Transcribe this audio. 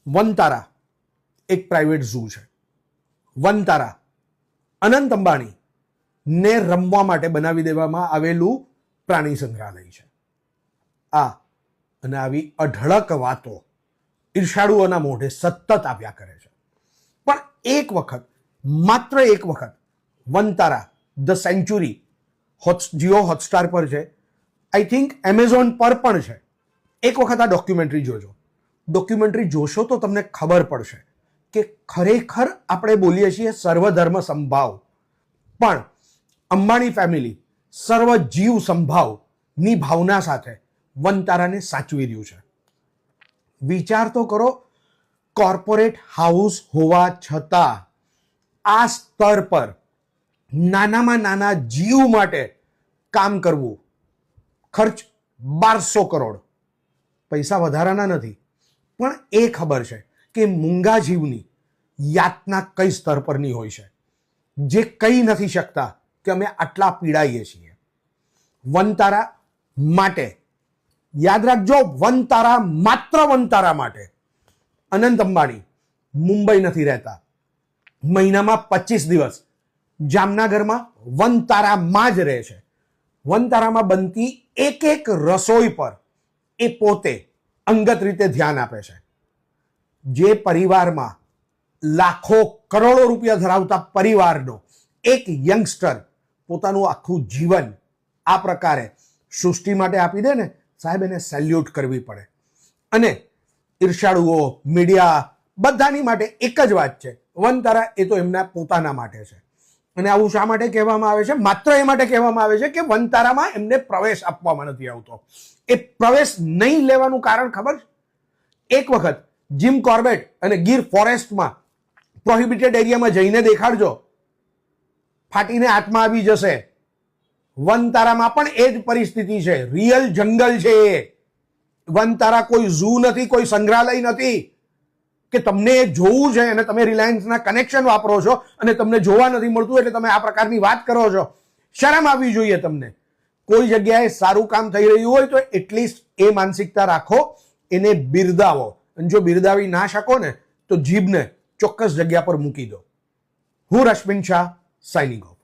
વનતારા એક private zoo છે. વનતારા અનંત અંબાણી ને રમવા માટે બનાવી દેવામાં આવેલું પ્રાણી સંગ્રહાલય છે. આ અને આવી અઢળક વાતો ઈર્ષાળુઓના મોઢે સતત આવ્યા કરે છે. પણ એક વખત, માત્ર એક વખત Vantara the century Jio Hotstar પર છે, આઈ થિંક એમેઝોન પર પણ છે. એક વખત આ ડોક્યુમેન્ટરી જોજો. ડોક્યુમેન્ટરી જોશો તો તમને ખબર પડશે કે ખરેખર આપણે બોલીએ છીએ સર્વધર્મ સંભાવ, પણ અંબાણી ફેમિલી સર્વ જીવ સંભાવની ભાવના સાથે વનતારાને સાચવી રહ્યું છે. વિચાર તો કરો, કોર્પોરેટ હાઉસ હોવા છતાં આ સ્તર પર નાનામાં નાના જીવ માટે કામ કરવું, ખર્ચ 1200 કરોડ. પૈસા વધારાના નથી, પણ એ ખબર છે કે મૂંગા જીવની યાતના કઈ સ્તર પરની હોય છે, જે કહી નથી શકતા કે અમે આટલા પીડાઈએ છીએ. વનતારા માટે યાદ રાખજો, વનતારા, માત્ર વનતારા માટે અનંત અંબાણી મુંબઈ નથી રહેતા. મહિનામાં 25 દિવસ જામનગરમાં વનતારામાં જ રહે છે. વનતારામાં બનતી એક એક રસોઈ પર એ પોતે અંગત રીતે ધ્યાન આપે છે. જે પરિવારમાં લાખો કરોડો રૂપિયા ધરાવતા પરિવારનો એક યંગસ્ટર પોતાનું આખું જીવન આ પ્રકારે સૃષ્ટિ માટે આપી દે ને, સાહેબ, એને સેલ્યુટ કરવી પડે. અને ઈર્ષાળુઓ, મીડિયા, બધાની માટે એક જ વાત છે, વનતારા એ તો એમના પોતાના માટે છે. અને આવું શા માટે કહેવામાં આવે છે? માત્ર એ માટે કહેવામાં આવે છે કે વનતારામાં એમને પ્રવેશ આપવામાં નથી આવતો. એ પ્રવેશ નહીં લેવાનું કારણ ખબર છે? એક વખત જીમ કોર્બેટ અને ગીર ફોરેસ્ટમાં પ્રોહિબિટેડ એરિયામાં જઈને દેખાડજો, ફાટીને હાથમાં આવી જશે. વનતારામાં પણ એ જ પરિસ્થિતિ છે. રિયલ જંગલ છે એ. વનતારા કોઈ ઝૂ નથી, કોઈ સંગ્રહાલય નથી કે તમને એ જોવું છે અને તમે રિલાયન્સના કનેક્શન વાપરો છો અને તમને જોવા નથી મળતું એટલે તમે આ પ્રકારની વાત કરો છો. શરમ આવવી જોઈએ તમને. કોઈ જગ્યાએ સારું કામ થઈ રહ્યું હોય તો એટલીસ્ટ એ માનસિકતા રાખો, એને બિરદાવો. અને જો બિરદાવી ના શકો ને તો જીભને ચોક્કસ જગ્યા પર મૂકી દો. હું રશ્મિન શાહ, સાઇનિંગ ઓફ.